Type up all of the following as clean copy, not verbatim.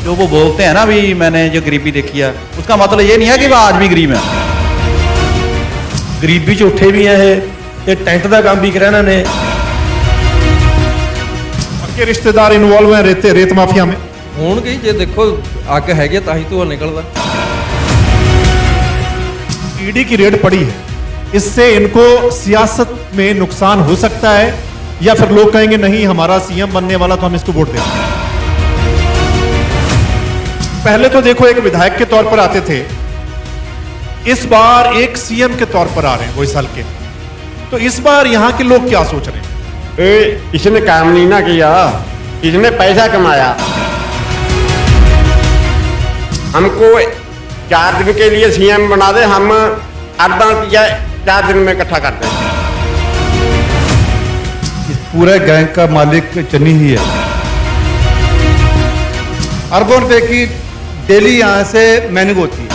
जो वो बोलते हैं ना भी मैंने जो गरीबी देखी है, उसका मतलब ये नहीं है कि वह आज भी गरीब है। गरीबी च उठे भी हैं ये टेंट का काम भी कराना ने। आपके रिश्तेदार इन्वॉल्व हैं रेत माफिया में? होणगे जे देखो अग हैगी तां ही धुआं निकलदा। ईडी की रेड पड़ी है, इससे इनको सियासत में नुकसान हो सकता है या फिर लोग कहेंगे नहीं हमारा सीएम बनने वाला तो हम इसको वोट दें? पहले तो देखो एक विधायक के तौर पर आते थे, इस बार एक सीएम के तौर पर आ रहे हैं वो इस हल्के। तो इस बार यहां के लोग क्या सोच रहे हैं? इसने काम नहीं ना किया, इसने पैसा कमाया। हमको 4 दिन के लिए सीएम बना दे, हम 8 या 4 दिन में इकट्ठा कर दें। इस पूरे गैंग का मालिक चन्नी ही है। अरबों रुपए की डेली यहाँ से मैनिंग होती है।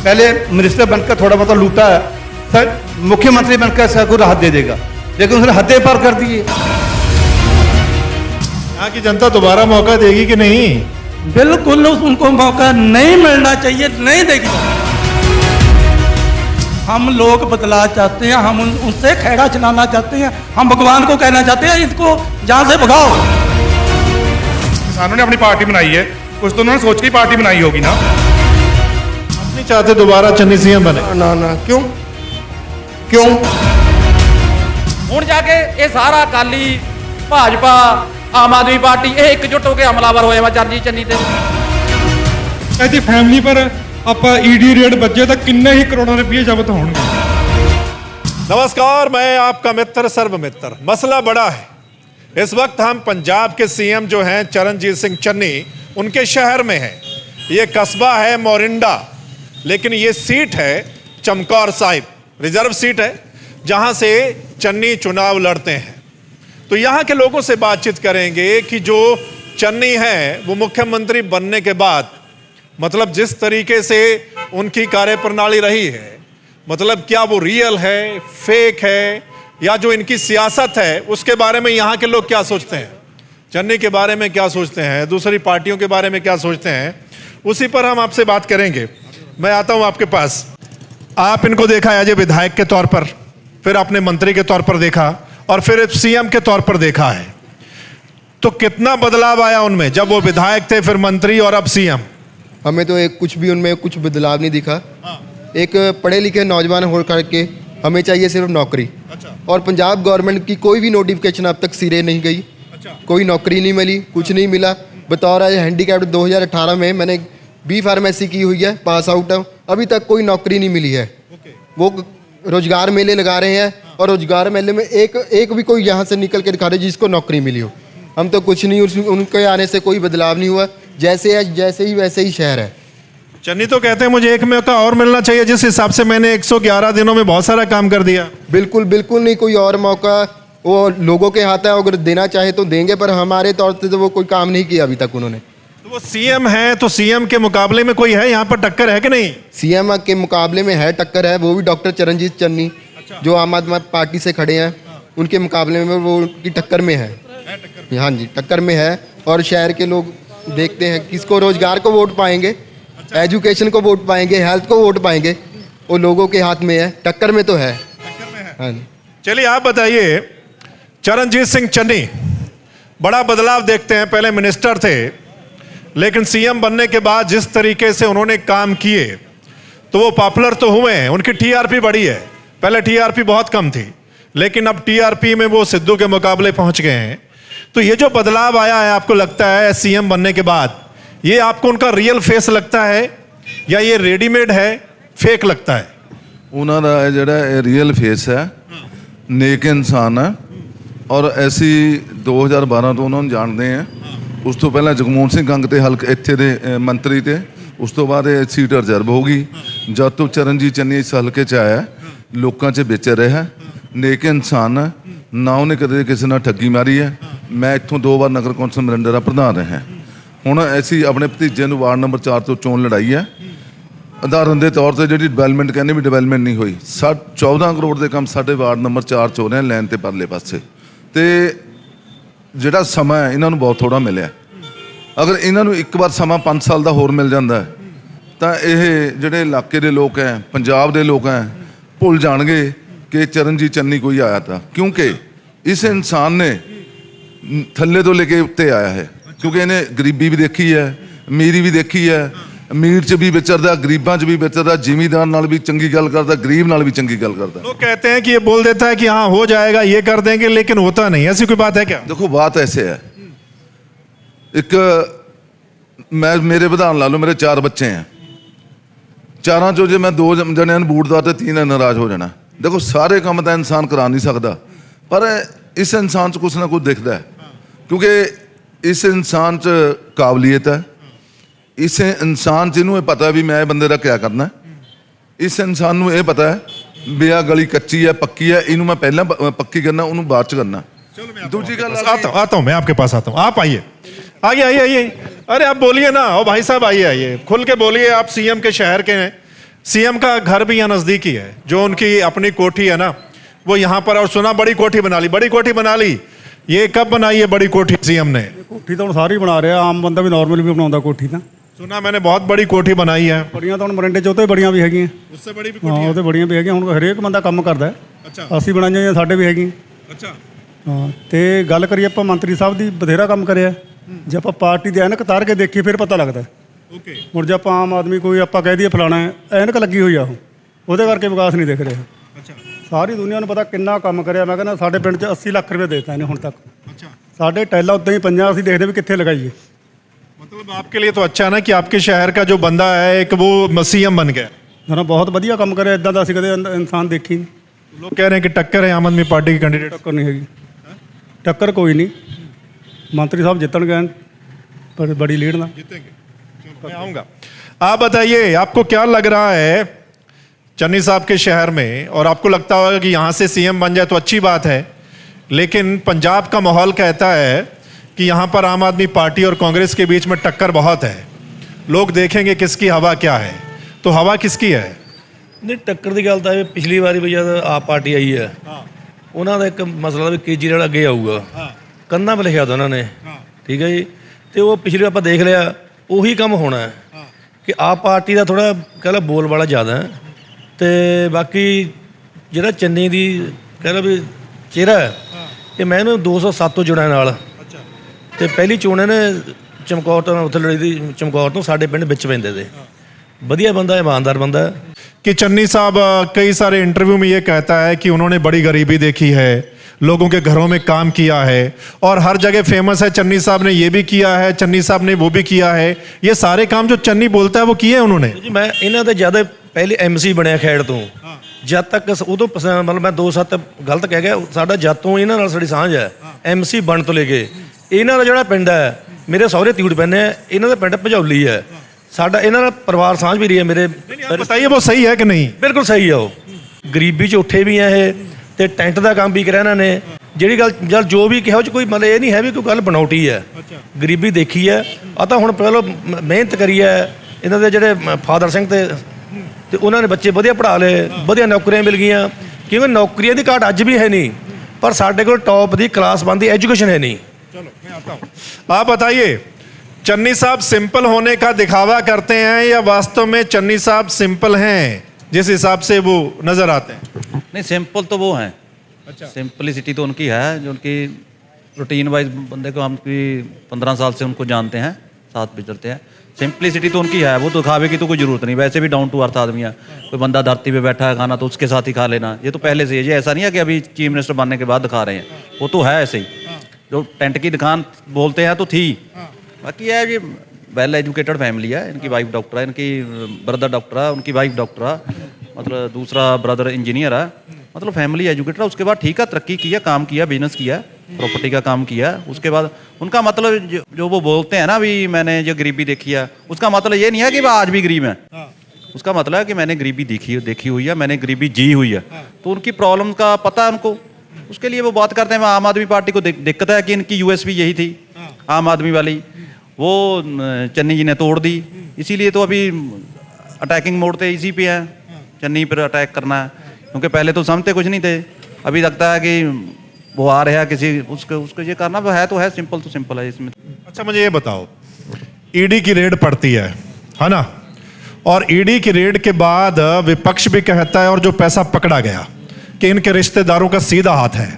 पहले मिनिस्टर बनकर थोड़ा बहुत लूटा है सर, मुख्यमंत्री बनकर सर को राहत दे देगा, लेकिन उसने हदें पार कर दी है। यहाँ की जनता दोबारा मौका देगी कि नहीं? बिल्कुल उनको मौका नहीं मिलना चाहिए, नहीं देगी। हम लोग बदलाव चाहते हैं, हम उनसे खैरा चलाना चाहते हैं, हम भगवान को कहना चाहते हैं इसको जहां से भगाओ। किसानों ने अपनी पार्टी बनाई है, कुछ तो उन्होंने सोच के पार्टी बनाई होगी ना। आप नहीं चाहते दोबारा चन्नी सीएम बने? ना ना, क्यों ਹੁਣ ਜਾ ਕੇ ਇਹ ਸਾਰਾ ਅਕਾਲੀ ਭਾਜਪਾ ਆਮ ਆਦਮੀ ਪਾਰਟੀ ਇਹ ਇਕਜੁੱਟ ਹੋ ਕੇ ਹਮਲਾਵਰ ਹੋਏ ਵਾ ਚਰਨਜੀਤ ਚੰਨੀ ਤੇ। ਇਹਦੀ ਫੈਮਿਲੀ ਪਰ ਆਪਾਂ ईडी रेड बजे तो किन्ने ही करोड़ों रुपये जब्त होंगे। नमस्कार, मैं आपका मित्र सर्वमित्र। मसला बड़ा है। इस वक्त हम पंजाब के सीएम जो हैं चरणजीत सिंह चन्नी, उनके शहर में हैं। ये कस्बा है मोरिंडा, लेकिन ये सीट है चमकौर साहिब, रिजर्व सीट है जहां से चन्नी चुनाव लड़ते हैं। तो यहां के लोगों से बातचीत करेंगे कि जो चन्नी हैं वो मुख्यमंत्री बनने के बाद मतलब जिस तरीके से उनकी कार्यप्रणाली रही है, मतलब क्या वो रियल है, फेक है, या जो इनकी सियासत है उसके बारे में यहाँ के लोग क्या सोचते हैं, चन्नी के बारे में क्या सोचते हैं, दूसरी पार्टियों के बारे में क्या सोचते हैं, उसी पर हम आपसे बात करेंगे। मैं आता हूं आपके पास। आप इनको देखा एज ए विधायक के तौर पर, फिर अपने मंत्री के तौर पर देखा और फिर सीएम के तौर पर देखा है, तो कितना बदलाव आया उनमें जब वो विधायक थे, फिर मंत्री और अब सीएम? हमें तो कुछ भी उनमें कुछ बदलाव नहीं दिखा। एक पढ़े लिखे नौजवान हो करके हमें चाहिए सिर्फ नौकरी। और पंजाब गवर्नमेंट की कोई भी नोटिफिकेशन अब तक सिरे नहीं गई। कोई नौकरी नहीं मिली, कुछ नहीं मिला। बतौर हैंडीकैप्ड 2018 में मैंने B.Pharmacy की हुई है, पास आउट है, अभी तक कोई नौकरी नहीं मिली है। वो रोजगार मेले लगा रहे हैं और रोजगार मेले में एक भी कोई यहाँ से निकल के दिखा रहे जिसको नौकरी मिली हो। हम तो कुछ नहीं, उनके आने से कोई बदलाव नहीं हुआ, जैसे है जैसे ही वैसे ही शहर है। चन्नी तो कहते हैं मुझे एक मौका और मिलना चाहिए, जिस हिसाब से मैंने 111 दिनों में बहुत सारा काम कर दिया। बिल्कुल बिल्कुल नहीं, कोई और मौका वो लोगों के हाथ है, अगर देना चाहे तो देंगे, पर हमारे तौर से तो वो कोई काम नहीं किया अभी तक उन्होंने। तो वो सीएम है, तो सीएम के मुकाबले में कोई है यहाँ पर, टक्कर है कि नहीं? सीएम के मुकाबले में है, टक्कर है, वो भी डॉक्टर चरणजीत चन्नी जो आम आदमी पार्टी से खड़े हैं, उनके मुकाबले में वो उनकी टक्कर में है। हाँ जी, टक्कर में है। और शहर के लोग देखते हैं किसको, रोजगार को वोट पाएंगे, एजुकेशन को वोट पाएंगे, हेल्थ को वोट पाएंगे, वो लोगों के हाथ में है, टक्कर में तो है। हाँ जी, चलिए आप बताइए, चरणजीत सिंह चन्नी बड़ा बदलाव देखते हैं, पहले मिनिस्टर थे लेकिन सीएम बनने के बाद जिस तरीके से उन्होंने काम किए तो वो पॉपुलर तो हुए हैं, उनकी टीआरपी बढ़ी है। पहले टीआरपी बहुत कम थी, लेकिन अब टीआरपी में वो सिद्धू के मुकाबले पहुंच गए हैं। तो ये जो बदलाव आया है, आपको लगता है सीएम बनने के बाद, ये आपको उनका रियल फेस लगता है या ये रेडीमेड है, फेक लगता है? उन्होंने जड़ा रियल फेस है, नेक इंसान है और ऐसी 2012 तो उन्होंने जानते हैं। उस तो पहले जगमोहन सिंह कंग ते हल्के इत्थे दे मंत्री थे, उस तो बाद सीट रिजर्व होगी। जब तो चरणजीत चन्नी इस हल्के च आया, लोगों च विच रहा, नेक इंसान है, ना उन्हें कदे किसी ने ठगी मारी है। मैं इत्थों 2 बार नगर कौंसल मरिंडा दा प्रधान रहा। हुण असीं अपने भतीजे नूं वार्ड नंबर 4 तो चोन लड़ाई है। उदाहरण के तौर पर जी डिवेलपमेंट कहने भी डिवेलपमेंट नहीं हुई, 14 करोड़ के काम साढ़े वार्ड नंबर 4 च हो रहे हैं, लैन ते परले पासे। तो जिहड़ा समा है इन्हों बहुत थोड़ा मिले, ਅਗਰ ਇਹਨਾਂ ਨੂੰ ਇੱਕ ਵਾਰ ਸਮਾਂ 5 ਸਾਲ ਦਾ ਹੋਰ ਮਿਲ ਜਾਂਦਾ ਹੈ ਤਾਂ ਇਹ ਜਿਹੜੇ ਇਲਾਕੇ ਦੇ ਲੋਕ ਹੈ, ਪੰਜਾਬ ਦੇ ਲੋਕ ਹੈ, ਭੁੱਲ ਜਾਣਗੇ ਕਿ ਚਰਨਜੀਤ ਚੰਨੀ ਕੋਈ ਆਇਆ था, क्योंकि इस इंसान ने थल्ले तो लेके उत्ते आया है, क्योंकि इन्हें गरीबी भी देखी है, अमीरी भी देखी है, अमीर च भी विचरदा, गरीबां च भी विचरदा, जिमीदार नाल भी चंगी गल करदा, गरीब नाल भी चंगी गल करदा। लोग कहते हैं कि ये बोल देता है कि हाँ हो जाएगा, ये कर देंगे, लेकिन होता नहीं। ऐसी कोई बात है क्या? देखो बात ऐसे है, एक मैं मेरे विधान ला लो, मेरे 4 बच्चे हैं, 4 चो जे मैं 2 जने बूट दा ते 3 ने नाराज हो जाना। देखो सारे काम तो इंसान करा नहीं सकता, पर इस इंसान च कुछ ना कुछ दिखता है, क्योंकि इस इंसान च काबलियत है, इस इंसान ਜਿਹਨੂੰ ਇਹ ਪਤਾ ਵੀ ਮੈਂ ਬੰਦੇ ਦਾ ਕੀ ਕਰਨਾ ਹੈ, ਇਸ ਇਨਸਾਨ ਨੂੰ ਇਹ ਪਤਾ ਹੈ ਵੀ ਆ ਗਲੀ ਕੱਚੀ ਹੈ, ਪੱਕੀ ਹੈ, ਇਹਨੂੰ ਮੈਂ ਪਹਿਲਾਂ ਪੱਕੀ ਕਰਨਾ, ਉਹਨੂੰ ਬਾਅਦ ਚ करना। दूसरी गल आता हूँ मैं आपके पास आता हूँ, आप आइए, आइए आइए आइए। अरे आप बोलिए ना, ओ भाई साहब आइए आइए, खुल के बोलिए। आप सीएम के शहर के हैं, सीएम का घर भी यहाँ नज़दीक ही है, जो उनकी अपनी कोठी है ना वो यहाँ पर, और सुना बड़ी कोठी बना ली, बड़ी कोठी बना ली। ये कब बनाई है बड़ी कोठी सीएम ने? कोठी तो सारी बना रहे, आम बंदा भी नॉर्मल भी बनाता कोठी तो। सुना मैंने बहुत बड़ी कोठी बनाई है। बड़ियां तो मरिंडे चो तो बड़ियां भी हैगियां, उससे बड़ी भी हाँ वो तो बड़ियां भी हैगियां। हुण हरेक बंदा काम करदा है, अच्छा ਅਸੀਂ ਬਣਾਈਆਂ ਜਾਂ ਸਾਡੇ ਵੀ ਹੈਗੀਆਂ। अच्छा ਹਾਂ ਤੇ ਗੱਲ ਕਰੀਏ ਆਪਾਂ ਮੰਤਰੀ ਸਾਹਿਬ ਦੀ, ਬਥੇਰਾ ਕੰਮ ਕਰਿਆ। ਜੇ ਆਪਾਂ ਪਾਰਟੀ ਦੇ ਐਨਕ ਤਾਰ ਕੇ ਦੇਖੀਏ ਫਿਰ ਪਤਾ ਲੱਗਦਾ। ओके ਹੁਣ ਜੇ ਆਪਾਂ ਆਮ ਆਦਮੀ ਕੋਈ ਆਪਾਂ ਕਹਿ ਦਈਏ ਫਲਾਣਾ ਹੈ, ਐਨਕ ਲੱਗੀ ਹੋਈ ਆ, ਉਹਦੇ ਕਰਕੇ ਵਿਕਾਸ ਨਹੀਂ ਦਿਖ ਰਿਹਾ। अच्छा ਸਾਰੀ ਦੁਨੀਆ ਨੂੰ ਪਤਾ ਕਿੰਨਾ ਕੰਮ ਕਰਿਆ। ਮੈਂ ਕਹਿੰਦਾ ਸਾਡੇ ਪਿੰਡ 'ਚ 80 ਲੱਖ ਰੁਪਏ ਦੇਤਾ ਇਹਨੇ ਹੁਣ ਤੱਕ। अच्छा ਸਾਡੇ ਟੈਲਾ ਉੱਦਾਂ ਹੀ ਪੰਜਾਂ, ਅਸੀਂ ਦੇਖਦੇ ਵੀ ਕਿੱਥੇ ਲਗਾਈਏ। मतलब आपके लिए तो अच्छा है ना कि आपके शहर का जो बंदा है एक वो सीएम बन गया। ਨਾ ਬਹੁਤ ਵਧੀਆ ਕੰਮ ਕਰਿਆ, ਇਦਾਂ ਦਾ ਅਸੀਂ ਕਦੇ ਇਨਸਾਨ ਦੇਖੀ ਨਹੀਂ। लोग कह रहे हैं कि टक्कर है आम आदमी पार्टी के कैंडिडेट। टक्कर नहीं हैगी, टक्कर कोई नहीं। मंत्री साहब जितन गए पर बड़ी लीड ना जीतेंगे। चलो मैं आऊँगा। आप बताइए, आपको क्या लग रहा है चन्नी साहब के शहर में? और आपको लगता होगा कि यहाँ से सीएम बन जाए तो अच्छी बात है, लेकिन पंजाब का माहौल कहता है कि यहाँ पर आम आदमी पार्टी और कांग्रेस के बीच में टक्कर बहुत है। लोग देखेंगे किसकी हवा क्या है, तो हवा किसकी है? नहीं टक्कर की गल तो पिछली बारी भी जब आप पार्टी आई है, उन्होंने एक मसला भी केजरीवाल अगे आऊगा, कंधा पर लिखा था उन्होंने, ठीक है जी। तो वो पिछले आप देख लिया, उही काम होना है कि आप पार्टी का थोड़ा कह लो बोल वाला ज़्यादा है, तो बाकी जो चन्नी की कह लो भी चेहरा है, ये मैं 207 तो जुड़ा नाल, तो पहली चोण ने चमकौर तो उत्थे लड़ी थी, चमकौर तो साढ़े पिंड बिच पैंदे थे। बढ़िया बंदा, ईमानदार बंदा है। कि चन्नी साहब कई सारे इंटरव्यू में ये कहता है कि उन्होंने बड़ी गरीबी देखी है, लोगों के घरों में काम किया है, और हर जगह फेमस है चन्नी साहब ने ये भी किया है, चन्नी साहब ने वो भी किया है। ये सारे काम जो चन्नी बोलता है वो किए उन्होंने। जी मैं इन्हों तो ज़्यादा पहले MC बनया खैड़ तो, जद तक उदों मतलब मैं 2-7 गलत कह गया, साडा जद तो इन्हों नाल साडी सांझ है। MC बन तो लेके इन्हों का जोड़ा पिंड है, मेरे सहुरे तीड़ पैने, इन्हों का पिंड भजौली है, साडा इन्हों परिवार सांझ भी रही है। मेरे बताइए वो सही है कि नहीं? बिल्कुल सही है। वो गरीबी च उठे भी हैं ये, तो टेंट का काम भी करा इन्होंने। जी गल जो भी कहो कोई मतलब ये नहीं है भी कोई गल बनावटी है, गरीबी देखी है। आ तो हुण पहलों मेहनत करी है इन्होंने, जोड़े फादर सिंह तो उन्होंने बच्चे वधिया पढ़ा ले, वधिया नौकरियां मिल गई, क्योंकि नौकरियों की घाट अज भी है नहीं, पर साढ़े को टॉप की क्लास बनती एजुकेशन है नहीं। चलो मैं आता हूँ। आप बताइए, चन्नी साहब सिंपल होने का दिखावा करते हैं या वास्तव में चन्नी साहब सिंपल हैं जिस हिसाब से वो नजर आते हैं? नहीं सिंपल तो वो हैं। अच्छा सिंपलिसिटी तो उनकी है, जो उनकी रूटीन वाइज बंदे को हम 15 साल से उनको जानते हैं, साथ गुजरते हैं। सिंपलिसिटी तो उनकी है, वो तो दिखावे की तो कोई ज़रूरत नहीं, वैसे भी डाउन टू अर्थ आदमी है। कोई बंदा धरती पे बैठा है खाना तो उसके साथ ही खा लेना, ये तो पहले से ये ऐसा नहीं है कि अभी चीफ मिनिस्टर बनने के बाद दिखा रहे हैं, वो तो है ऐसे ही। जो टेंट की दुकान बोलते हैं तो थी, बाकी है ये वेल एजुकेटेड फैमिली है। इनकी वाइफ डॉक्टर है, इनकी ब्रदर डॉक्टर है, उनकी वाइफ डॉक्टर है, मतलब दूसरा ब्रदर इंजीनियर है, मतलब फैमिली एजुकेटेड है। उसके बाद ठीक है, तरक्की किया, काम किया, बिजनेस किया, प्रॉपर्टी का काम किया। उसके बाद उनका मतलब जो वो बोलते हैं ना भी मैंने जो गरीबी देखी है, उसका मतलब ये नहीं है कि वो आज भी गरीब हैं। उसका मतलब है कि मैंने गरीबी देखी हुई है, मैंने गरीबी जी हुई है, तो उनकी प्रॉब्लम का पता है उनको, उसके लिए वो बात करते हैं। आम आदमी पार्टी को दिक्कत है कि इनकी यूएसपी यही थी आम आदमी वाली, वो चन्नी जी ने तोड़ दी, इसीलिए तो अभी अटैकिंग मोड पे इसी पे है, चन्नी पर अटैक करना है। क्योंकि पहले तो समझते कुछ नहीं थे, अभी लगता है कि वो आ रहा है किसी उसको ये करना है, तो है सिंपल तो सिंपल है इसमें। अच्छा मुझे ये बताओ, ईडी की रेड पड़ती है ना, और ईडी की रेड के बाद विपक्ष भी कहता है और जो पैसा पकड़ा गया कि इनके रिश्तेदारों का सीधा हाथ है।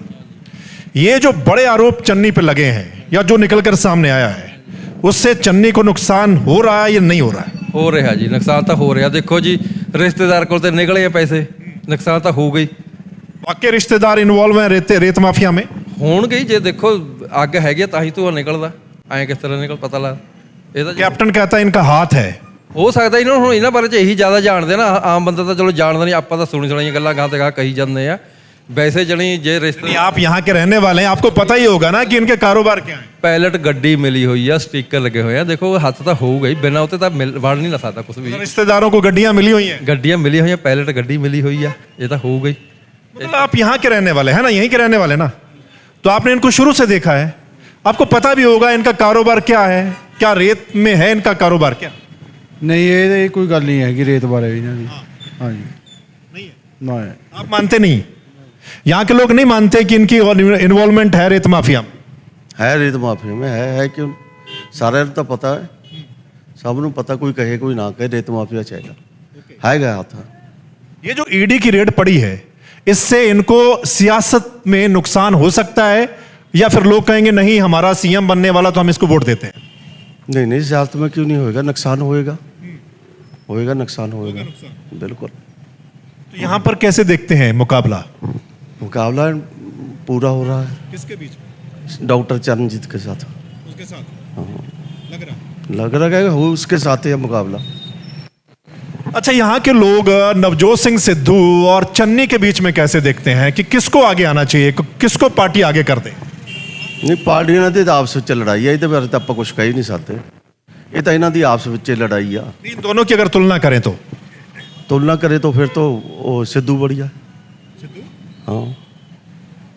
ये जो बड़े आरोप चन्नी पे लगे हैं या जो निकलकर सामने आया है, उससे चन्नी को नुकसान हो रहा है या नहीं हो रहा है? ਹੋ ਰਿਹਾ ਜੀ, ਨੁਕਸਾਨ ਤਾਂ ਹੋ ਰਿਹਾ। ਦੇਖੋ ਜੀ, ਰਿਸ਼ਤੇਦਾਰ ਕੋਲ ਤੇ ਨਿਕਲੇ ਆ ਪੈਸੇ, ਨੁਕਸਾਨ ਤਾਂ ਹੋ ਗਈ। वाकई रिश्तेदार इन्वॉल्व हैं रेत माफिया में? ਹੋਣਗੇ ਹੀ, ਜੇ ਦੇਖੋ ਅੱਗ ਹੈਗੀ ਆ ਤਾਂ ਹੀ ਧੂੰਆਂ ਨਿਕਲਦਾ। ਐਂ ਕਿਸ ਤਰ੍ਹਾਂ ਨਿਕਲ ਪਤਾ ਲੱਗ ਇਹ ਤਾਂ कैप्टन कहता है इनका हाथ है। ਹੋ ਸਕਦਾ ਇਹਨਾਂ ਨੂੰ ਹੁਣ ਇਹਨਾਂ ਬਾਰੇ 'ਚ ਇਹੀ ਜ਼ਿਆਦਾ ਜਾਣਦੇ ਨਾ, ਆਮ ਬੰਦਾ ਤਾਂ ਚਲੋ ਜਾਣਦਾ ਨਹੀਂ। ਆਪਾਂ ਤਾਂ ਸੁਣੀ ਸੁਣਾਈਆਂ ਗੱਲਾਂ ਗਾਂ ਤੇ ਗਾਂ ਕਹੀ ਜਾਂਦੇ ਆ। ਵੈਸੇ ਜਣੀ ਜੇ ਰਿਸ਼ਤੇ आप यहाँ के रहने वाले हैं, आपको पता ही होगा ना कि इनके कारोबार क्या है। ਪਾਇਲਟ ਗੱਡੀ ਮਿਲੀ ਹੋਈ ਆ, ਸਟicker ਲੱਗੇ ਹੋਏ ਆ। ਦੇਖੋ ਹੱਥ ਤਾਂ ਹੋਊਗਾ ਹੀ, ਬਿਨਾਂ ਉੱਤੇ ਤਾਂ ਵੜ ਨਹੀਂ ਨਾ ਸਕਦਾ ਕੁਝ ਵੀ। रिश्तेदारों को गड्डियां मिली हुई हैं, ਗੱਡੀਆਂ ਮਿਲੀਆਂ ਹੋਈਆਂ, ਪਾਇਲਟ ਗੱਡੀ ਮਿਲੀ ਹੋਈ ਆ, ਇਹ ਤਾਂ ਹੋਊਗਾ ਹੀ। मतलब आप यहाँ के रहने वाले हैं ना, यहीं के रहने वाले ना, तो आपने इनको शुरू से देखा है, आपको पता भी होगा इनका कारोबार क्या है, क्या रेत में है इनका कारोबार क्या? ਨਹੀਂ ਇਹ ਕੋਈ ਗੱਲ ਨਹੀਂ ਹੈਗੀ ਰੇਤ ਬਾਰੇ ਇਹਨਾਂ ਦੀ। ਹਾਂਜੀ नहीं है, ਨਾ आप मानते नहीं? यहाँ के लोग नहीं मानते कि इनकी इन्वॉल्वमेंट है रेत माफिया में? है रेत माफिया में है क्यों? सारे तो पता है, सब ਨੂੰ पता, कोई कहे कोई ना कहे, रेत माफिया चाहिए है गया था। ये जो ईडी की रेड पड़ी है, इससे इनको सियासत में नुकसान हो सकता है, या फिर लोग कहेंगे नहीं हमारा सीएम बनने वाला तो हम इसको वोट देते हैं? नहीं नहीं, सियासत में क्यों नहीं होएगा, नुकसान होएगा, होएगा नुकसान होएगा बिल्कुल। तो यहाँ पर कैसे देखते हैं मुकाबला? मुकाबला पूरा हो रहा है किसके बीच में? डॉक्टर चरणजीत के साथ। उसके साथ हाँ, लग रहा है वो उसके साथ है मुकाबला। अच्छा, यहाँ के लोग नवजोत सिंह सिद्धू और चन्नी के बीच में कैसे देखते हैं कि किसको आगे आना चाहिए, किसको पार्टी आगे कर दे? नहीं, पार्टियां ਦੀ ਤਾਂ ਆਪਸ ਵਿੱਚ ਲੜਾਈ ਹੈ, ਇਹਦੇ ਬਾਰੇ ਤਾਂ ਆਪਾਂ ਕੁਝ ਕਹਿ ਹੀ ਨਹੀਂ ਸਕਦੇ। ਇਹ ਤਾਂ ਇਹਨਾਂ ਦੀ ਆਪਸ ਵਿੱਚ ਲੜਾਈ ਆ। इन दोनों की अगर तुलना करें तो तुलना करे तो फिर तो वो सिद्धू बढ़िया। हाँ,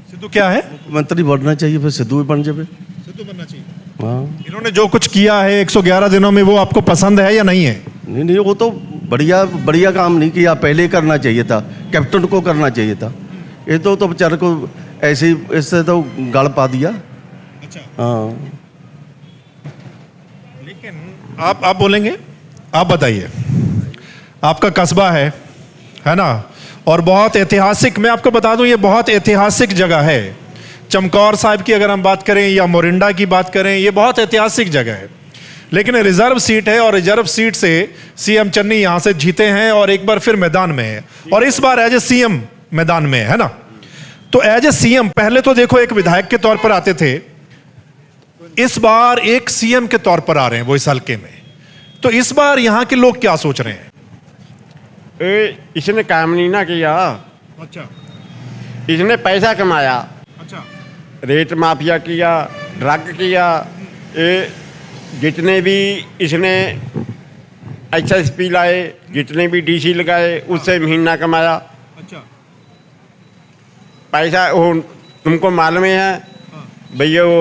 सिद्धू क्या है? मंत्री बनना चाहिए, फिर सिद्धू भी बन जाए। सिद्धू बनना चाहिए। हाँ, इन्होंने जो कुछ किया है 111 दिनों में, वो आपको पसंद है या नहीं है? नहीं नहीं, वो तो बढ़िया बढ़िया काम नहीं किया, पहले ही करना चाहिए था, कैप्टन को करना चाहिए था। ये तो बेचारे को ऐसे ही इससे तो गल पा दिया। अच्छा, हाँ, लेकिन आप बोलेंगे, आप बताइए, आपका कस्बा है ना, और बहुत ऐतिहासिक, मैं आपको बता दूं ये बहुत ऐतिहासिक जगह है। चमकौर साहिब की अगर हम बात करें या मोरिंडा की बात करें, ये बहुत ऐतिहासिक जगह है, लेकिन रिजर्व सीट है और रिजर्व सीट से सीएम चन्नी यहां से जीते हैं और एक बार फिर मैदान में है, और इस बार एज ए सीएम मैदान में है ना। तो एज ए सीएम, पहले तो देखो एक विधायक के तौर पर आते थे, इस बार एक सीएम के तौर पर आ रहे हैं वो इस हल्के में। तो इस बार यहां के लोग क्या सोच रहे हैं? इसने काम नहीं ना किया, अच्छा इसने पैसा कमाया, अच्छा, रेत माफिया किया, ड्रग किया, ये जितने भी इसने एसएसपी लाए, जितने भी डीसी लगाए, उससे महीना कमाया अच्छा, पैसा। वो तुमको मालूम है भैया, वो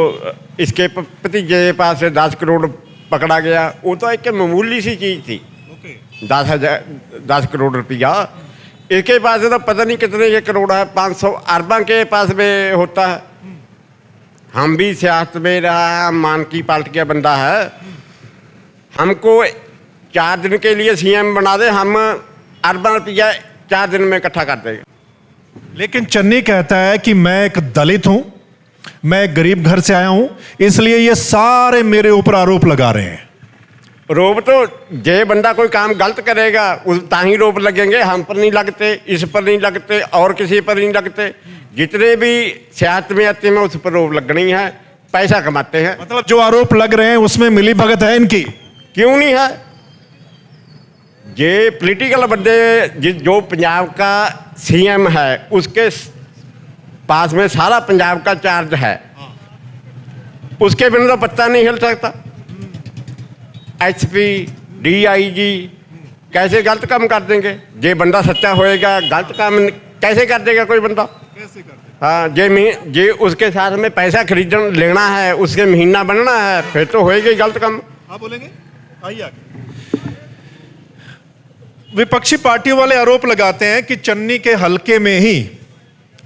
इसके भतीजे के पास से 10 करोड़ पकड़ा गया, वो तो एक मामूली सी चीज़ थी। 10 करोड़ रुपया, इसके पास तो पता नहीं कितने के करोड़ है, 500 अरबा के पास में होता है। हम भी सियासत में रहा है, मान की पार्टी का बंदा है, हमको 4 दिन के लिए सीएम बना दे, हम अरबा रुपया 4 दिन में इकट्ठा कर देंगे। लेकिन चन्नी कहता है कि मैं एक दलित हूं, मैं एक गरीब घर से आया हूं, इसलिए ये सारे मेरे ऊपर आरोप लगा रहे हैं। रोब तो जे बंदा कोई काम गलत करेगा उस ताही रोब लगेंगे, हम पर नहीं लगते, इस पर नहीं लगते, और किसी पर नहीं लगते। जितने भी सियासत में आते हैं उस पर रोब लगनी है, पैसा कमाते हैं। मतलब जो आरोप लग रहे हैं उसमें मिली भगत है इनकी? क्यों नहीं है? ये पॉलिटिकल बंदे जो पंजाब का सीएम है उसके पास में सारा पंजाब का चार्ज है, उसके बिना तो पत्ता नहीं हिल सकता। एसपी डीआईजी कैसे गलत काम कर देंगे? जे बंदा सच्चा होएगा गलत काम कैसे कर देगा कोई बंदा? हाँ, जे उसके साथ में पैसा खरीदना लेना है, उसके महीना बनना है, फिर तो होएगा ही गलत काम। आप बोलेंगे? आइए आगे। विपक्षी पार्टियों वाले आरोप लगाते हैं कि चन्नी के हलके में ही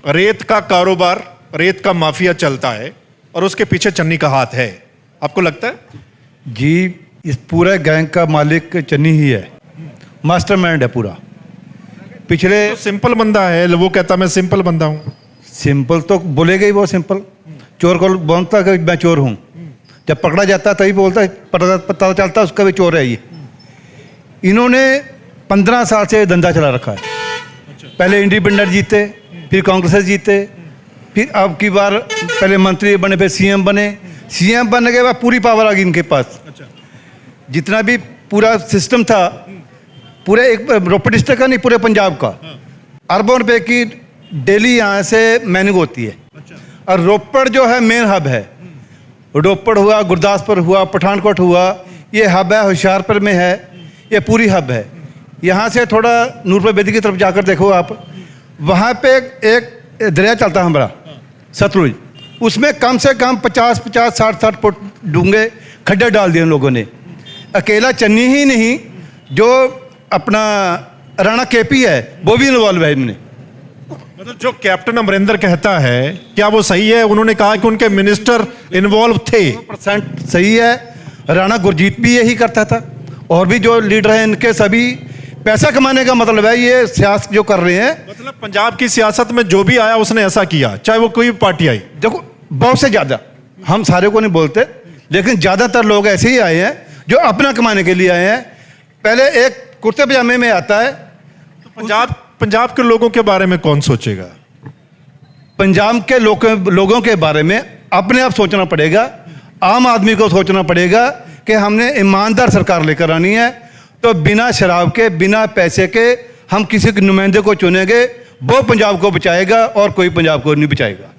रेत का कारोबार, रेत का माफिया चलता है और उसके पीछे चन्नी का हाथ है। आपको लगता है? जी इस पूरे गैंग का मालिक चन्नी ही है, मास्टरमाइंड है पूरा। पिछले तो सिंपल बंदा है, वो कहता मैं सिंपल बंदा हूँ। सिंपल तो बोलेगा ही वो, सिंपल चोर को बोलता कि मैं चोर हूँ, जब पकड़ा जाता तभी बोलता पता चलता उसका भी चोर है ये। इन्होंने 15 साल से धंधा चला रखा है। पहले इंडिपेंडेंट जीते, फिर कांग्रेस से जीते, फिर अब की बार पहले मंत्री बने, फिर सीएम बने। सीएम बनने के बाद पूरी पावर आ गई इनके पास। जितना भी पूरा सिस्टम था, पूरे एक रोपड़ डिस्ट्रिक्ट का नहीं, पूरे पंजाब का अरबों रुपए की डेली यहाँ से मैनिंग होती है। और रोपड़ जो है मेन हब है। रोपड़ हुआ, गुरदासपुर हुआ, पठानकोट हुआ, ये हब है। होशियारपुर में है, ये पूरी हब है। यहाँ से थोड़ा नूरपुर बेदी की तरफ जाकर देखो आप, वहाँ पे एक दरिया चलता है हमारा सतलुज, उसमें कम से कम 50-50, 60-60 फुट डूंगे खड्डे डाल दिए उन लोगों ने। अकेला चन्नी ही नहीं, जो अपना राणा केपी है वो भी इन्वॉल्व है इनमें। मतलब जो कैप्टन अमरिंदर कहता है, क्या वो सही है? उन्होंने कहा कि उनके मिनिस्टर इन्वॉल्व थे। 100% सही है। राणा गुरजीत भी यही करता था, और भी जो लीडर हैं इनके सभी पैसा कमाने का मतलब है ये सियासत जो कर रहे हैं। मतलब पंजाब की सियासत में जो भी आया उसने ऐसा किया, चाहे वो कोई भी पार्टी आई। देखो बहुत से ज़्यादा, हम सारे को नहीं बोलते, लेकिन ज़्यादातर लोग ऐसे ही आए हैं जो अपना कमाने के लिए आए हैं। पहले एक कुर्ते पजामे में आता है। तो पंजाब के लोगों के बारे में कौन सोचेगा? पंजाब के लोगों के बारे में अपने आप सोचना पड़ेगा। आम आदमी को सोचना पड़ेगा कि हमने ईमानदार सरकार लेकर आनी है, तो बिना शराब के, बिना पैसे के हम किसी के नुमाइंदे को चुनेंगे, वो पंजाब को बचाएगा और कोई पंजाब को नहीं बचाएगा।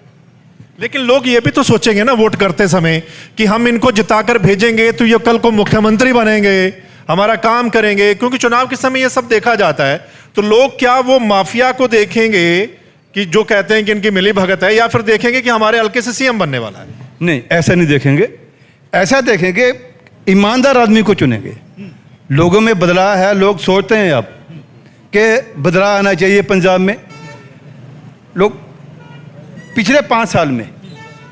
लेकिन लोग ये भी तो सोचेंगे ना वोट करते समय कि हम इनको जिताकर भेजेंगे तो ये कल को मुख्यमंत्री बनेंगे, हमारा काम करेंगे, क्योंकि चुनाव के समय ये सब देखा जाता है। तो लोग क्या वो माफिया को देखेंगे कि जो कहते हैं कि इनकी मिली भगत है, या फिर देखेंगे कि हमारे हल्के से सीएम बनने वाला है? नहीं, ऐसा नहीं देखेंगे। ऐसा देखेंगे ईमानदार आदमी को चुनेंगे। लोगों में बदलाव है, लोग सोचते हैं अब कि बदलाव आना चाहिए पंजाब में। लोग पिछले 5 साल में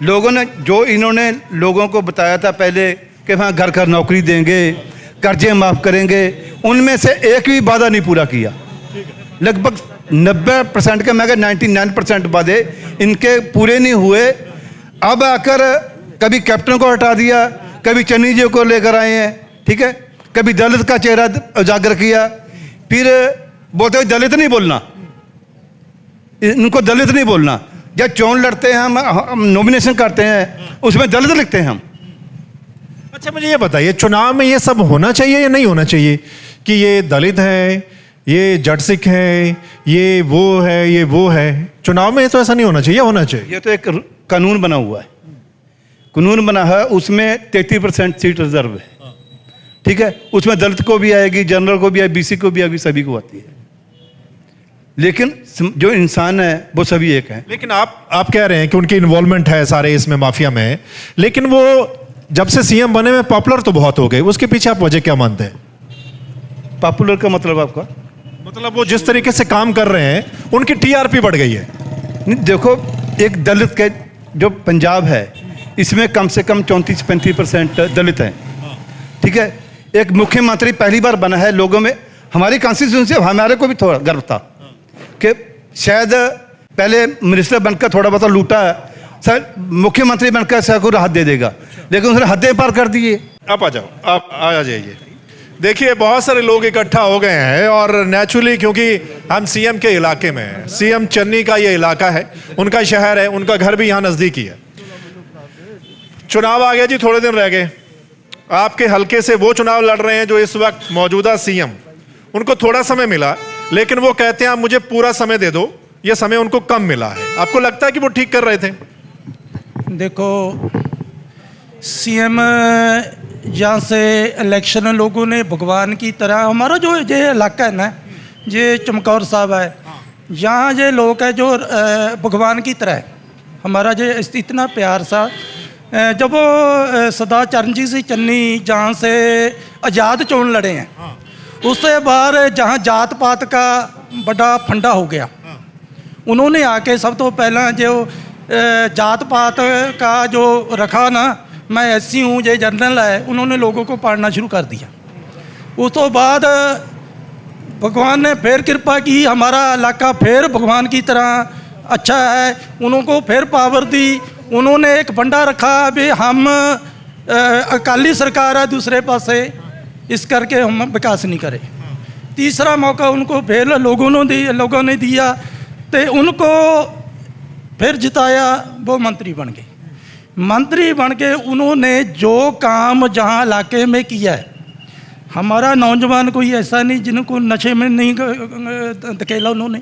लोगों ने जो इन्होंने लोगों को बताया था पहले कि वहाँ घर घर नौकरी देंगे, कर्जे माफ़ करेंगे, उनमें से एक भी वादा नहीं पूरा किया। लगभग 90% के, मैं 99% वादे इनके पूरे नहीं हुए। अब आकर कभी कैप्टन को हटा दिया, कभी चन्नी जी को लेकर आए हैं, ठीक है, कभी दलित का चेहरा उजागर किया, फिर बोलते दलित नहीं बोलना, इनको दलित नहीं बोलना। जब चोन लड़ते हैं, हम नॉमिनेशन करते हैं, उसमें दलित लिखते हैं हम। अच्छा मुझे ये बताइए, चुनाव में ये सब होना चाहिए या नहीं होना चाहिए कि ये दलित है, ये जट सिख है, ये वो है, ये वो है? चुनाव में तो ऐसा नहीं होना चाहिए, होना चाहिए। ये तो एक कानून बना हुआ है, कानून बना है, उसमें 33% सीट रिजर्व है, ठीक है। उसमें दलित को भी आएगी, जनरल को भी आएगी, बीसी को भी आएगी, सभी को आती है। लेकिन जो इंसान है वो सभी एक है। लेकिन आप कह रहे हैं कि उनकी इन्वॉल्वमेंट है सारे इसमें, माफिया में, लेकिन वो जब से सीएम बने में पॉपुलर तो बहुत हो गए, उसके पीछे आप वजह क्या मानते हैं? पॉपुलर का मतलब आपका? मतलब वो जिस तरीके से काम कर रहे हैं उनकी टीआरपी बढ़ गई है। नहीं, देखो, एक दलित के जो पंजाब है इसमें कम से कम 34-35% दलित हैं, ठीक है। एक मुख्यमंत्री पहली बार बना है, लोगों में, हमारी कॉन्स्टिट्यूंसी, हमारे को भी थोड़ा गर्व था कि शायद पहले मिनिस्टर बनकर थोड़ा बहुत लूटा है, सर मुख्यमंत्री बनकर सर को राहत दे देगा, लेकिन उसने हदें पार कर दिए। आप आ जाओ, आप आ जाइए। देखिए बहुत सारे लोग इकट्ठा हो गए हैं, और नेचुरली क्योंकि हम सीएम के इलाके में हैं, सीएम चन्नी का ये इलाका है, उनका शहर है, उनका घर भी यहाँ नज़दीक ही है। चुनाव आ गया जी, थोड़े दिन रह गए। आपके हल्के से वो चुनाव लड़ रहे हैं जो इस वक्त मौजूदा सीएम, उनको थोड़ा समय मिला, लेकिन वो कहते हैं आप मुझे पूरा समय दे दो, ये समय उनको कम मिला है। आपको लगता है कि वो ठीक कर रहे थे? देखो, सीएम जहाँ से इलेक्शन लोगों ने भगवान की तरह, हमारा जो ये इलाका है ना, ये चमकौर साहब है, यहाँ ये लोग है जो भगवान की तरह है। हमारा ये इतना प्यार सा, जब वो सरदार चरणजीत सिंह चन्नी जहाँ से आज़ाद चोन लड़े हैं, उससे बाहर जहाँ जात पात का बड़ा फंडा हो गया, उन्होंने आके सब तो पहला जो जात पात का जो रखा ना, मैं SC हूँ, ये जनरल है, उन्होंने लोगों को पाड़ना शुरू कर दिया। उस तो बाद भगवान ने फिर कृपा की, हमारा इलाका फिर भगवान की तरह अच्छा है, उनको फिर पावर दी। उन्होंने एक फंडा रखा भी हम अकाली सरकार है दूसरे पासे, इस करके हम विकास नहीं करे। तीसरा मौका उनको फिर लोगों ने दिया तो उनको फिर जिताया, वो मंत्री बन गए। मंत्री बन के उन्होंने जो काम जहाँ इलाके में किया है, हमारा नौजवान कोई ऐसा नहीं जिनको नशे में नहीं धकेला उन्होंने।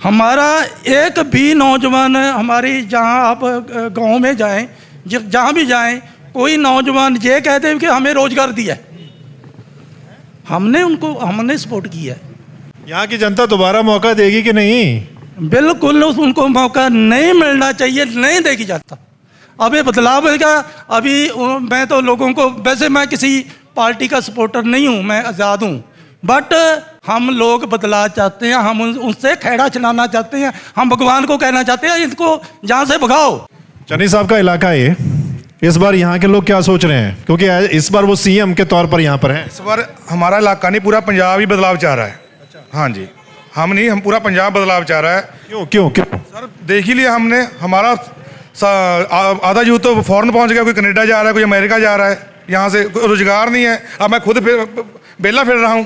हमारा एक भी नौजवान, हमारी जहाँ आप गांव में जाएं, जहाँ भी जाएं, कोई नौजवान ये कहते हैं कि हमें रोजगार दिया है, हमने सपोर्ट किया है। यहाँ की जनता दोबारा मौका देगी कि नहीं? बिल्कुल उनको मौका नहीं मिलना चाहिए, नहीं देगी जाता। अब ये बदलाव होगा। अभी मैं तो लोगों को, वैसे मैं किसी पार्टी का सपोर्टर नहीं हूँ, मैं आज़ाद हूँ, बट हम लोग बदलाव चाहते हैं, हम उनसे खेड़ा चलाना चाहते हैं, हम भगवान को कहना चाहते हैं इनको जहाँ से भगाओ। चन्नी साहब का इलाका है ये, इस बार यहाँ के लोग क्या सोच रहे हैं, क्योंकि इस बार वो CM के तौर पर यहाँ पर हैं? इस बार हमारा इलाका नहीं, पूरा पंजाब ही बदलाव चाह रहा है। हाँ जी, हम नहीं, हम पूरा पंजाब बदलाव चाह रहा है। क्यों क्यों क्यों? सर देख ही लिया हमने, हमारा आधा यूथ तो फॉरेन पहुँच गया, कोई कनाडा जा रहा है, कोई अमेरिका जा रहा है, यहाँ से रोजगार नहीं है। अब मैं खुद बेला फिर रहा हूँ,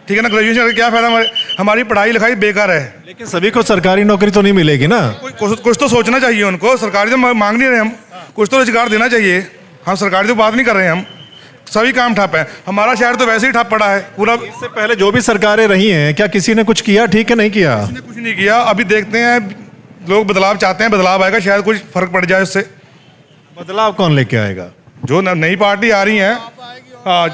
ठीक है ना। ग्रेजुएशन का क्या फ़ायदा, हमारी पढ़ाई लिखाई बेकार है। लेकिन सभी को सरकारी नौकरी तो नहीं मिलेगी ना। कुछ तो सोचना चाहिए उनको। सरकारी तो मांग नहीं रहे हम, कुछ तो रोजगार देना चाहिए। हम सरकारी तो बात नहीं कर रहे हैं, हम सभी काम ठप है। हमारा शहर तो वैसे ही ठप पड़ा है पूरा। इससे पहले जो भी सरकारें रही हैं, क्या किसी ने कुछ किया ठीक है? नहीं किया, किसी ने कुछ नहीं किया। अभी देखते हैं, लोग बदलाव चाहते हैं, बदलाव आएगा, शायद कुछ फर्क पड़ जाए उससे। बदलाव कौन लेके आएगा? जो नई पार्टी आ रही है,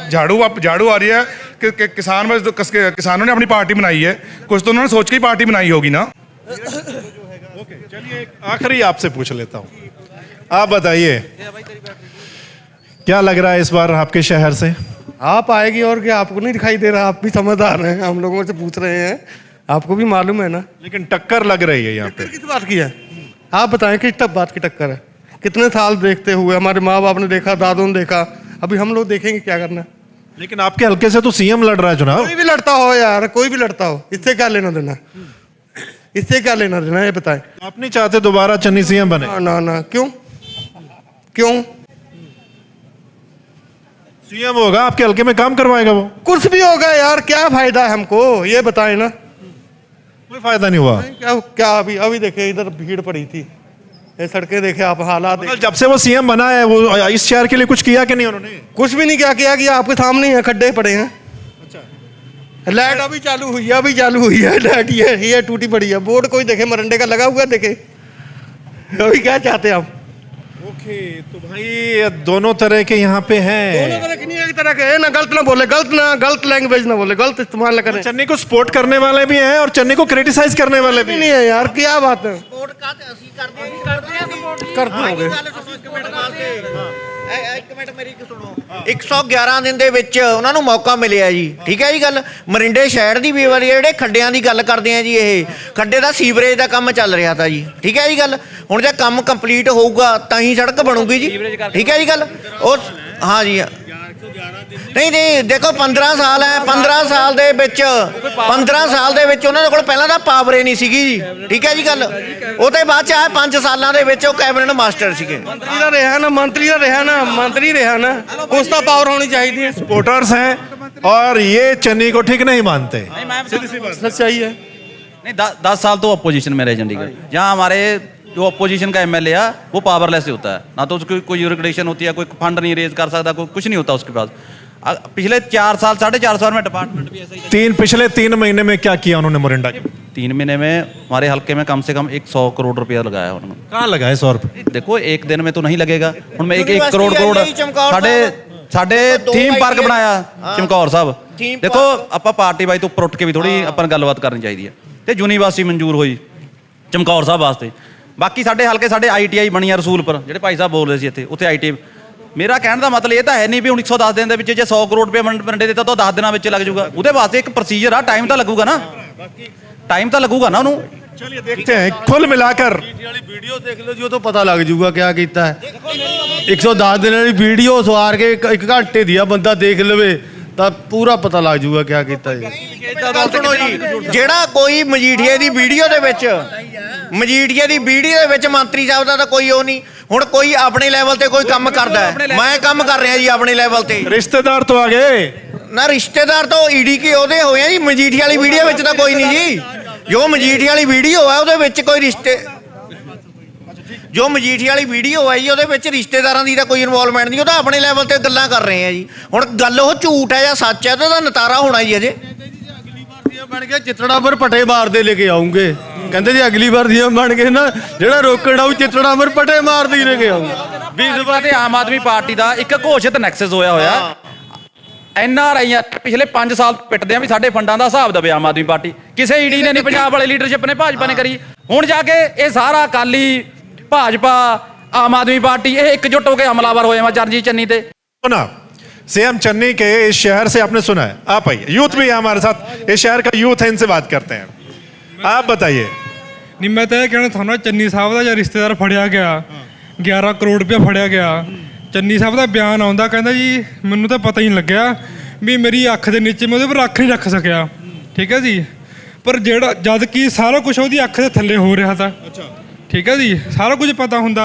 झाड़ू आ रही है कि किसानों ने अपनी पार्टी बनाई है, कुछ तो उन्होंने सोच के ही पार्टी बनाई होगी ना। चलिए आखिरी आपसे पूछ लेता हूँ, आप बताइए क्या लग रहा है इस बार आपके शहर से? आप आएगी और क्या, आपको नहीं दिखाई दे रहा? आप भी समझदार हैं, हम लोगों से पूछ रहे हैं, आपको भी मालूम है ना। लेकिन टक्कर लग रही है यहाँ पे। किस बात की है आप बताएं, किस बात की टक्कर है? कितने साल देखते हुए, हमारे माँ बाप ने देखा, दादों ने देखा, अभी हम लोग देखेंगे क्या करना। लेकिन आपके हल्के से तो CM लड़ रहा है चुनाव। कोई भी लड़ता हो यार, कोई भी लड़ता हो, इससे क्या लेना देना, इससे क्या लेना देना, ये बताएं। आप नहीं चाहते दोबारा चन्नी CM बने? ना, क्यों CM होगा, आपके हल्के में काम करवाएगा वो। कुछ भी होगा यार, क्या फायदा है हमको, ये बताएं ना। कोई फायदा नहीं हुआ। क्या अभी देखे, इधर भीड़ पड़ी थी, ये सड़कें देखे आप, हालात देखे। जब से वो CM बना है, वो इस शहर के लिए कुछ किया कि नहीं उन्होंने? कुछ भी नहीं किया आपके सामने है, खड्डे पड़े हैं। अच्छा, लाइट अभी चालू हुई है, लाइट ये टूटी पड़ी है, बोर्ड कोई देखे मरंडे का लगा हुआ देखे। अभी क्या चाहते हैं आप? ओके, तो भाई दोनों तरह के यहाँ पे हैं। दोनों तरह के नहीं, एक तरह के है ना। गलत ना बोले, गलत लैंग्वेज ना बोले, गलत इस्तेमाल ना करें। चन्नी को सपोर्ट करने वाले भी हैं और चन्नी को क्रिटिसाइज करने वाले भी नहीं है यार, क्या बात है। ਇੱਕ ਮਿੰਟ ਮੇਰੀ ਸੁਣੋ। 111 ਦਿਨ ਦੇ ਵਿੱਚ ਉਹਨਾਂ ਨੂੰ ਮੌਕਾ ਮਿਲਿਆ ਜੀ, ਠੀਕ ਹੈ ਜੀ ਗੱਲ। ਮਰਿੰਡੇ ਸ਼ਹਿਰ ਦੀ ਵੀ ਵਾਰੀ ਜਿਹੜੇ ਖੱਡਿਆਂ ਦੀ ਗੱਲ ਕਰਦੇ ਆ ਜੀ, ਇਹ ਖੱਡੇ ਦਾ ਸੀਵਰੇਜ ਦਾ ਕੰਮ ਚੱਲ ਰਿਹਾ ਤਾ ਜੀ, ਠੀਕ ਹੈ ਜੀ ਗੱਲ। ਹੁਣ ਜੇ ਕੰਮ ਕੰਪਲੀਟ ਹੋਊਗਾ ਤਾਂ ਹੀ ਸੜਕ ਬਣੂਗੀ ਜੀ, ਠੀਕ ਹੈ ਜੀ ਗੱਲ। ਉਹ ਹਾਂ ਜੀ, ਨਹੀਂ ਦੇਖੋ 15 ਸਾਲ ਹੈ, 15 ਸਾਲ ਦੇ ਵਿੱਚ ਉਹਨਾਂ ਦੇ ਕੋਲ ਪਹਿਲਾਂ ਤਾਂ ਪਾਵਰ ਹੀ ਨਹੀਂ ਸੀਗੀ ਜੀ, ਠੀਕ ਹੈ ਜੀ ਗੱਲ। ਉਹ ਤੇ ਬਾਅਦ ਚ ਆਇਆ 5 ਸਾਲਾਂ ਦੇ ਵਿੱਚ ਉਹ ਕੈਬਨਿਟ ਮਾਸਟਰ ਸੀਗੇ। ਮੰਤਰੀ ਦਾ ਰਿਹਾ ਨਾ, ਕੁਛ ਤਾਂ ਪਾਵਰ ਹੋਣੀ ਚਾਹੀਦੀ ਹੈ। सपोर्टर्स हैं और ये चन्नी को ठीक नहीं मानते। सीधी सी बात, सच्चाई है। नहीं 10 साल तो अपोजिशन में रहे चंडीगढ़, जहाँ हमारे जो अपोजिशन का MLA है वो पावरलेस होता है, ना तो उसकी कोई यूरिकडेशन होती है, कोई फंड नहीं रेज कर सकता, कोई कुछ नहीं होता उसके पास। पिछले 4 साल 4.5 साल में डिपार्टमेंट भी ऐसा ही पिछले 3 महीने में क्या किया उन्होंने मोरिंडा के? 3 महीने में हमारे हल्के में कम से कम 100 करोड़ रुपया लगाया उन्होंने। कहाँ लगाए 100 रुपये? देखो एक दिन में तो नहीं लगेगा, उनमें 1 करोड़ ਸਾਡੇ ਥੀਮ ਪਾਰਕ ਬਣਾਇਆ ਚਮਕੌਰ ਸਾਹਿਬ। ਦੇਖੋ ਆਪਾਂ ਪਾਰਟੀ ਵਾਈ ਤੋਂ ਉੱਪਰ ਉੱਠ ਕੇ ਵੀ ਥੋੜੀ ਆਪਾਂ ਨੂੰ ਗੱਲਬਾਤ ਕਰਨੀ ਚਾਹੀਦੀ ਹੈ। ਤੇ ਯੂਨੀਵਰਸਿਟੀ ਮਨਜ਼ੂਰ ਹੋਈ ਚਮਕੌਰ ਸਾਹਿਬ ਵਾਸਤੇ। ਬਾਕੀ ਸਾਡੇ ਹਲਕੇ ਸਾਡੇ ITI ਬਣੀ ਆ ਰਸੂਲਪੁਰ, ਜਿਹੜੇ ਭਾਈ ਸਾਹਿਬ ਬੋਲ ਰਹੇ ਸੀ ਇੱਥੇ, ਉੱਥੇ ITI। ਮੇਰਾ ਕਹਿਣ ਦਾ ਮਤਲਬ ਇਹ ਤਾਂ ਹੈ ਨਹੀਂ ਵੀ ਹੁਣ 110 ਦਿਨ ਦੇ ਵਿੱਚ ਜੇ 100 ਕਰੋੜ ਰੁਪਏ ਵੰਡੇ ਦਿੱਤਾ ਤਾਂ 10 ਦਿਨਾਂ ਵਿੱਚ ਲੱਗ ਜਾਊਗਾ। ਉਹਦੇ ਵਾਸਤੇ ਇੱਕ ਪ੍ਰੋਸੀਜਰ ਆ, ਟਾਈਮ ਤਾਂ ਲੱਗੂਗਾ ਨਾ, ਉਹਨੂੰ चलिए देखते हैं कुल मिलाकर ਵੀਡੀਓ ਦੇਖ ਲਓ ਜੀ, ਉਹ ਤੋਂ ਪਤਾ ਲੱਗ ਜਾਊਗਾ ਕਿਆ ਕੀਤਾ ਹੈ। 110 ਦਿਨਾਂ ਦੀ ਵੀਡੀਓ ਸਵਾਰ ਕੇ 1 ਘੰਟੇ ਦੀ ਆ, ਬੰਦਾ ਦੇਖ ਲਵੇ ਤਾਂ ਪੂਰਾ ਪਤਾ ਲੱਗ ਜਾਊਗਾ ਕਿਆ ਕੀਤਾ ਜੀ। ਗੱਲ ਸੁਣੋ ਜੀ, ਜਿਹੜਾ ਕੋਈ ਮਜੀਠੀਏ ਦੀ ਵੀਡੀਓ ਦੇ ਵਿੱਚ ਮੰਤਰੀ ਸਾਹਿਬ ਦਾ ਤਾਂ ਕੋਈ ਉਹ ਨਹੀਂ। ਹੁਣ ਕੋਈ ਆਪਣੇ ਲੈਵਲ ਤੇ ਕੋਈ ਕੰਮ ਕਰਦਾ ਹੈ, ਮੈਂ ਕੰਮ ਕਰ ਰਿਹਾ ਜੀ ਆਪਣੇ ਲੈਵਲ ਤੇ। ਰਿਸ਼ਤੇਦਾਰ ਤੋਂ ਆ ਗਏ ਨਾ, ਰਿਸ਼ਤੇਦਾਰ ਤਾਂ ਈਡੀ ਕੇ ਉਹਦੇ ਹੋਏ ਆ ਜੀ, ਮਜੀਠੀ ਵਾਲੀ ਵੀਡੀਓ ਵਿੱਚ ਤਾਂ ਕੋਈ ਨਹੀਂ ਜੀ। ਜੋ ਮਜੀਠੀ ਵਾਲੀ ਵੀਡੀਓ ਹੈ ਉਹਦੇ ਵਿੱਚ ਕੋਈ ਜੋ ਮਜੀਠੀ ਵਾਲੀ ਵੀਡੀਓ ਹੈ ਜੀ, ਉਹਦੇ ਵਿੱਚ ਰਿਸ਼ਤੇਦਾਰਾਂ ਦੀ ਤਾਂ ਕੋਈ ਇਨਵੋਲਵਮੈਂਟ ਨਹੀਂ। ਉਹ ਤਾਂ ਆਪਣੇ ਲੈਵਲ ਤੇ ਗੱਲਾਂ ਕਰ ਰਹੇ ਆ ਜੀ। ਹੁਣ ਗੱਲ ਉਹ ਝੂਠ ਹੈ ਜਾਂ ਸੱਚ ਹੈ ਤਾਂ ਉਹਦਾ ਨਤਾਰਾ ਹੋਣਾ ਜੀ ਅਜੇ। ਬਣ ਗਿਆ ਚਿੱਤੜਾ ਪਰ ਪਟੇ ਮਾਰਦੇ ਲੈ ਕੇ ਆਉਂਗੇ, ਕਹਿੰਦੇ ਜੀ ਅਗਲੀ ਵਾਰ ਦੀਆਂ ਬਣ ਕੇ ਨਾ ਜਿਹੜਾ ਰੋਕਣ ਆਊ ਚਿੱਤੜਾ ਪਰ ਪਟੇ ਮਾਰਦੇ ਹੀ ਲੈ ਕੇ ਆਉਂਗੇ। 20 ਵਾਰ ਤੇ ਆਮ ਆਦਮੀ ਪਾਰਟੀ ਦਾ ਇੱਕ ਘੋਸ਼ਿਤ ਨੈਕਸਸ ਹੋਇਆ NRI ਪਿਛਲੇ 5 ਸਾਲ ਪਿੱਟਦੇ ਆ ਵੀ ਸਾਡੇ ਫੰਡਾਂ ਦਾ ਹਿਸਾਬ ਦੇਵੇ ਆਮ ਆਦਮੀ ਪਾਰਟੀ। ਕਿਸੇ ਈਡੀ ਨੇ ਨਹੀਂ, ਪੰਜਾਬ ਵਾਲੇ ਲੀਡਰਸ਼ਿਪ ਨੇ, ਭਾਜਪਾ ਨੇ ਕਰੀ। ਹੁਣ ਜਾ ਕੇ ਇਹ ਸਾਰਾ ਅਕਾਲੀ, ਭਾਜਪਾ, आम आदमी पार्टी ये एकजुट होकर हमलावर हुए हैं चरणजीत चन्नी थे। सुना सीएम चन्नी के इस शहर से आपने सुना है, आप आइए, यूथ भी है हमारे साथ, इस शहर का यूथ है, इनसे बात करते हैं। आप बताइए। नहीं मैं तो यह कहना चाहना चन्नी साहब का जो रिश्तेदार फड़िया गया 11 करोड़ रुपया फड़िया गया, चन्नी साहब का बयान आता कहता जी मैनू तो पता ही नहीं लग्या भी मेरी अख के नीचे मैं पर अख नहीं रख सकिया, ठीक है जी, पर जेड़ा जद कि सारा कुछ वो अख के थले हो रहा था, ठीक है जी, सारा कुछ पता होंदा।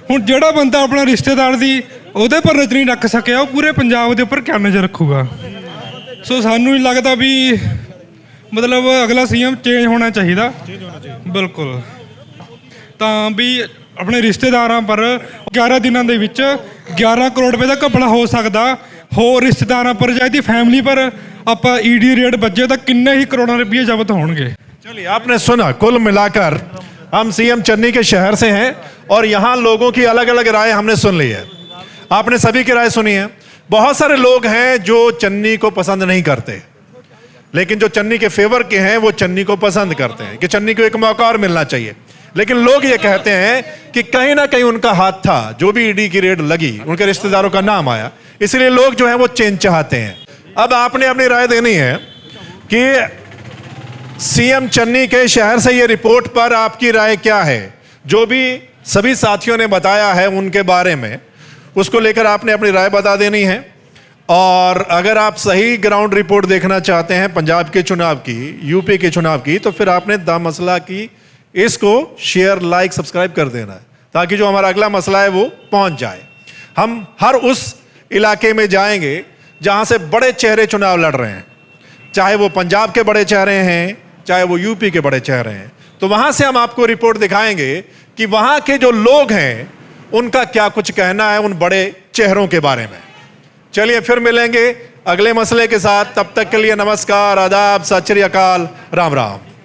हुण जेड़ा बंदा अपना रिश्तेदार दी ਉਹਦੇ पर नज़र नहीं रख सकिया वो पूरे पंजाब के उपर क्या नज़र रखूगा। सो सानू नहीं लगता भी मतलब अगला सीएम चेंज होना चाहिए बिल्कुल, तो भी अपने रिश्तेदारां पर 11 दिनों के विच 11 करोड़ रुपए का घपला हो सकता, होर रिश्तेदारां पर या इहदी फैमिली पर आप ईडी रेड बजे तो किन्ने ही करोड़ों रुपये जब्त होंगे। चलिए आपने सुना, कुल मिलाकर हम सीएम चन्नी के शहर से हैं और यहाँ लोगों की अलग अलग राय हमने सुन ली है, आपने सभी की राय सुनी है। बहुत सारे लोग हैं जो चन्नी को पसंद नहीं करते, लेकिन जो चन्नी के फेवर के हैं वो चन्नी को पसंद करते हैं कि चन्नी को एक मौका और मिलना चाहिए। लेकिन लोग ये कहते हैं कि कहीं ना कहीं उनका हाथ था, जो भी ईडी की रेड लगी उनके रिश्तेदारों का नाम आया, इसलिए लोग जो है वो चेंज चाहते हैं। अब आपने अपनी राय देनी है कि सीएम चन्नी के शहर से ये रिपोर्ट पर आपकी राय क्या है। जो भी सभी साथियों ने बताया है उनके बारे में, उसको लेकर आपने अपनी राय बता देनी है। और अगर आप सही ग्राउंड रिपोर्ट देखना चाहते हैं पंजाब के चुनाव की, यूपी के चुनाव की, तो फिर आपने द मसला की इसको शेयर, लाइक, सब्सक्राइब कर देना है, ताकि जो हमारा अगला मसला है वो पहुंच जाए। हम हर उस इलाके में जाएंगे जहां से बड़े चेहरे चुनाव लड़ रहे हैं, चाहे वो पंजाब के बड़े चेहरे हैं, चाहे वो यूपी के बड़े चेहरे हैं, तो वहां से हम आपको रिपोर्ट दिखाएंगे कि वहां के जो लोग हैं उनका क्या कुछ कहना है उन बड़े चेहरों के बारे में। चलिए फिर मिलेंगे अगले मसले के साथ, तब तक के लिए नमस्कार, आदाब, सत श्री अकाल, राम राम।